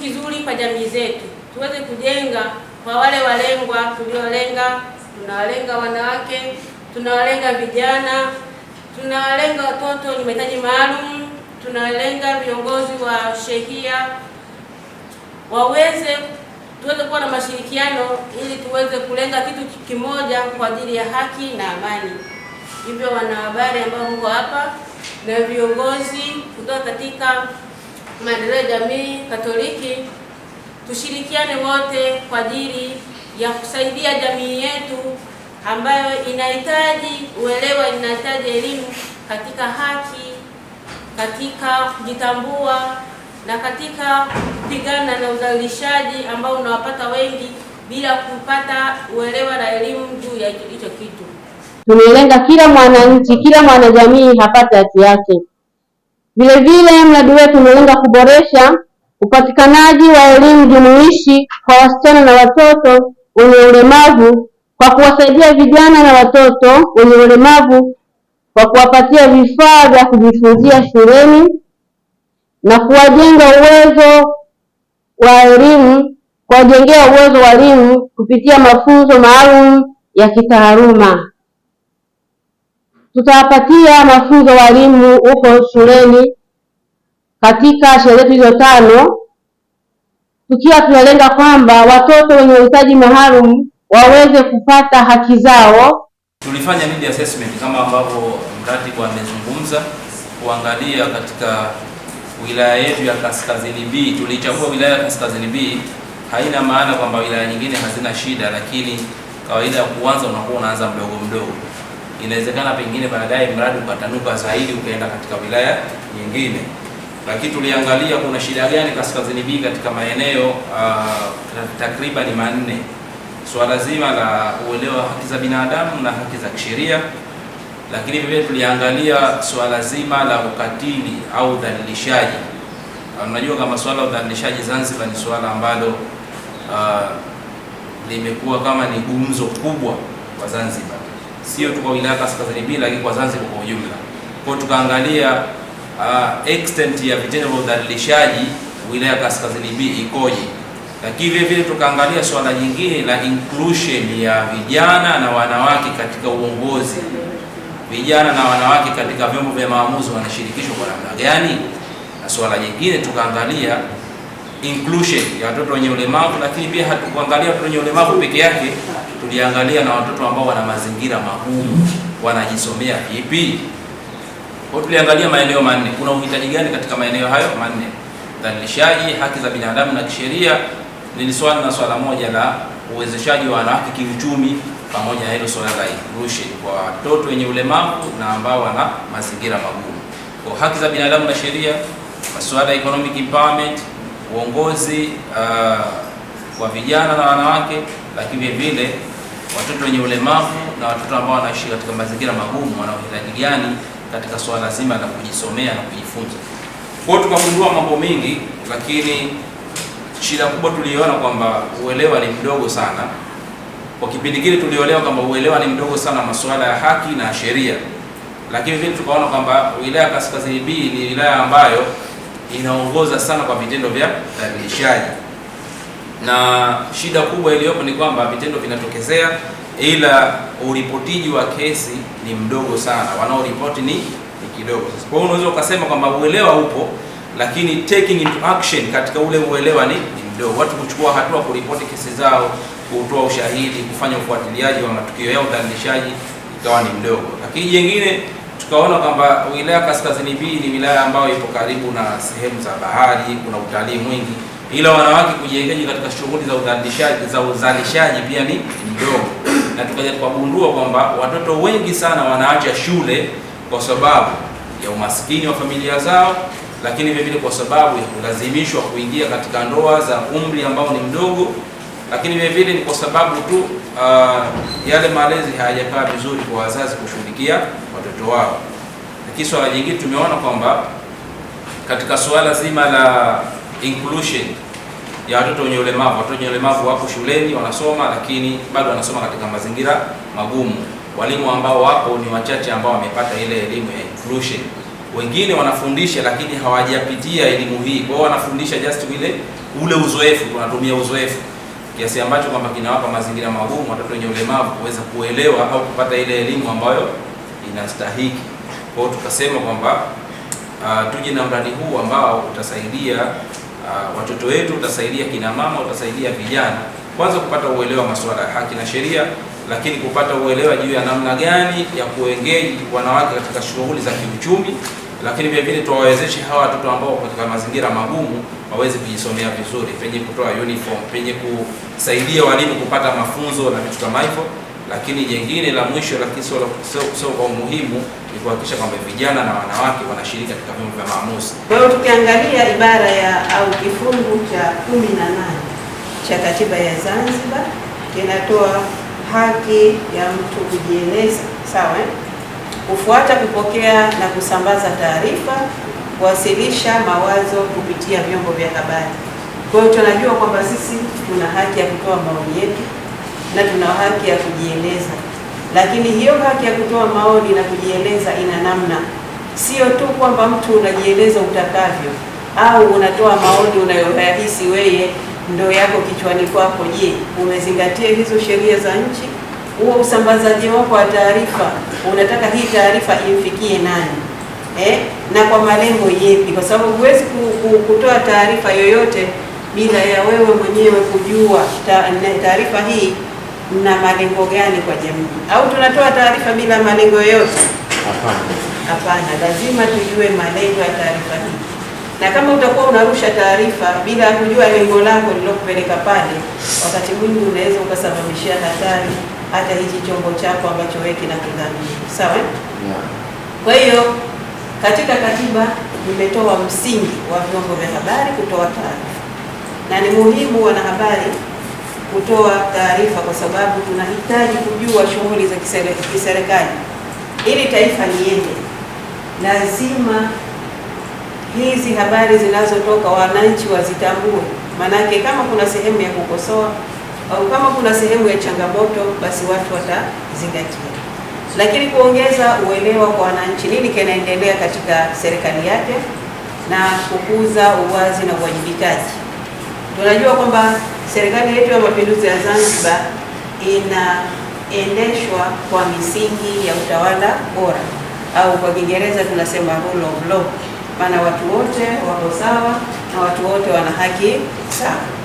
kizuri kwa jamii zetu, tuweze kujenga kwa wale walengwa tuliolenga. Tunawalenga wanawake, tunawalenga vijana, tunawalenga watoto wenye mahitaji maalum, tunawalenga viongozi wa shehia, tuweze kuwa na mashirikiano ili tuweze kulenga kitu kimoja kwa ajili ya haki na amani. Hivyo wanahabari ambao mko hapa na viongozi kutoka katika maendeleo ya jamii Katoliki, tushirikiane wote kwa ajili ya kusaidia jamii yetu ambayo inahitaji uelewa, inahitaji elimu katika haki, katika kujitambua na katika kupigana na udhalilishaji ambao unawapata wengi bila kupata uelewa na elimu juu ya hicho kitu. Tumelenga kila mwananchi, kila mwanajamii hapate haki yake. Vile vile mradi wetu umelenga kuboresha upatikanaji wa elimu jumuishi kwa wasichana na watoto wenye ulemavu kwa kuwasaidia vijana na watoto wenye ulemavu kwa kuwapatia vifaa vya kujifunzia shuleni na kuwajengea uwezo wa elimu kupitia mafunzo maalum ya kitaaluma. Tutawapatia mafunzo walimu huko shuleni katika shule zetu hizo 5, tukiwa tunalenga kwamba watoto wenye uhitaji maalum waweze kupata haki zao. Tulifanya need assessment kama ambavyo mratibu amezungumza, kuangalia katika wilaya yetu ya Kaskazini B. Tulichagua wilaya ya Kaskazini B, haina maana kwamba wilaya nyingine hazina shida, lakini kawaida ya kuanza unakuwa unaanza mdogo mdogo. Inawezekana pengine baadaye mradi ukatanuka zaidi ukaenda katika wilaya nyingine, lakini tuliangalia kuna shida gani Kaskazini B katika maeneo takriban 4. Swala zima la uelewa haki za binadamu na haki za kisheria, lakini vile tuliangalia swala zima la ukatili au udhalilishaji. Unajua kama swala la udhalilishaji Zanzibar ni swala ambalo limekuwa kama ni gumzo kubwa kwa Zanzibar, sio tu kwa wilaya Kaskazini B, lakini kwa Zanzibar kwa ujumla. Kwa tukaangalia extent ya vitendo vya udhalilishaji wilaya Kaskazini B ikoje, lakini vile vile tukaangalia swala jingine la inclusion ya vijana na wanawake katika uongozi. Vijana na wanawake katika vyombo vya maamuzi wanashirikishwa kwa namna gani? Na swala jingine tukaangalia inclusion ya watoto wenye ulemavu, lakini pia hatukuangalia watoto wenye ulemavu peke yake, tuliangalia na watoto ambao wana mazingira magumu wanajisomea vipi. Kwa tuliangalia maeneo 4. Kuna uhitaji gani katika maeneo hayo 4? Udhalilishaji, haki za binadamu na kisheria, niliswali na swala moja la uwezeshaji wa wanawake kiuchumi, pamoja na hilo swala la inclusion kwa watoto wenye ulemavu na ambao wana mazingira magumu. Kwa haki za binadamu na sheria, masuala ya economic empowerment, uongozi kwa vijana na wanawake, lakini vile watoto wenye ulemavu na watoto ambao wanaishi katika mazingira magumu wana uhitaji gani katika swala zima la kujisomea na kujifunza. Kwa hiyo tukagundua mambo mengi, lakini shida kubwa tuliona kwamba uelewa ni mdogo sana. Kwa kipindi kile tulielewa kwamba uelewa ni mdogo sana masuala ya haki na sheria, lakini vile tukaona kwamba wilaya Kaskazini B ni wilaya ambayo inaongoza sana kwa vitendo vya udhalilishaji, na shida kubwa iliyopo ni kwamba vitendo vinatokezea ila uripotiji wa kesi ni mdogo sana, wanaoripoti ni kidogo. Kwa hiyo unaweza ukasema kwamba uelewa upo, lakini taking into action katika ule uelewa ni mdogo. Watu kuchukua hatua kuripoti kesi zao, kutoa ushahidi, kufanya ufuatiliaji wa matukio ya udhalilishaji ikawa ni mdogo. Lakini jingine tukaona kwamba wilaya Kaskazini B ni wilaya ambayo ipo karibu na sehemu za bahari, kuna utalii mwingi, ila wanawake kujiengage katika shughuli za uzalishaji pia ni mdogo. Na tukaja tukagundua kwamba watoto wengi sana wanaacha shule kwa sababu ya umaskini wa familia zao, lakini vile vile kwa sababu ya kulazimishwa kuingia katika ndoa za umri ambao ni mdogo, lakini vile vile ni kwa sababu tu yale malezi hayajakaa vizuri kwa wazazi kushughulikia watoto wao. Lakini swala jingine tumeona kwamba katika swala zima la inclusion ya watoto wenye ulemavu wako shuleni wanasoma, lakini bado wanasoma katika mazingira magumu. Walimu ambao wapo ni wachache ambao wamepata ile elimu ya inclusion. Wengine wanafundisha lakini hawajapitia elimu hii, kwa hiyo wanafundisha just vile ule uzoefu, tunatumia uzoefu kiasi ambacho kwamba kinawapa mazingira magumu watoto wenye ulemavu kuweza kuelewa au kupata ile elimu ambayo inastahiki. Kwa hiyo tukasema kwamba tuje na mradi huu ambao utasaidia watoto wetu, utasaidia kina mama, utasaidia vijana kwanza kupata uelewa masuala ya haki na sheria, lakini kupata uelewa juu ya namna gani ya kuengage wanawake katika shughuli za kiuchumi, lakini vile vile tuwawezeshe hawa watoto ambao katika mazingira magumu waweze kujisomea vizuri, penye kutoa uniform, penye kusaidia walimu kupata mafunzo na vitu kama hivyo. Lakini jengine la mwisho, lakini sio kwa umuhimu, ni kuhakikisha kwamba vijana na wanawake wanashiriki katika vyombo vya maamuzi. Kwa hiyo tukiangalia ibara ya au kifungu cha 18 cha katiba ya Zanzibar kinatoa haki ya mtu kujieleza, sawa, kufuata, kupokea na kusambaza taarifa, kuwasilisha mawazo kupitia vyombo vya habari. Kwa hiyo tunajua kwamba sisi tuna haki ya kutoa maoni yetu na tuna haki ya kujieleza, lakini hiyo haki ya kutoa maoni na kujieleza ina namna. Sio tu kwamba mtu unajieleza utakavyo au unatoa maoni unayohisi wewe ndio yako kichwani kwako. Je, umezingatia hizo sheria za nchi? Huo usambazaji wako wa taarifa, unataka hii taarifa imfikie nani? Na kwa malengo yepi? Kwa sababu huwezi kutoa taarifa yoyote bila ya wewe mwenyewe kujua taarifa hii na malengo gani kwa jamii. Au tunatoa taarifa bila malengo yoyote? Hapana, lazima tujue malengo ya taarifa hii. Na kama utakuwa unarusha taarifa bila kujua lengo lako lilokupeleka pale, wakati mwingi unaweza ukasababishia hatari hata hichi chombo chako ambacho wewe kinakudhamini. Sawa? Yeah. Kwa hiyo katika katiba imetoa msingi wa vyombo vya habari kutoa taarifa, na ni muhimu wanahabari kutoa taarifa kwa sababu tunahitaji kujua shughuli za kiserikali ili taifa liende. Lazima hizi habari zinazotoka wananchi wazitambue, manake kama kuna sehemu ya kukosoa au kama kuna sehemu ya changamoto, basi watu watazingatia. Lakini kuongeza uelewa kwa wananchi, nini kinaendelea katika serikali yake, na kukuza uwazi na uwajibikaji. Tunajua kwamba serikali yetu ya Mapinduzi ya Zanzibar inaendeshwa kwa misingi ya utawala bora, au kwa Kiingereza tunasema rule of law, maana watu wote wako sawa na watu wote wana haki sawa.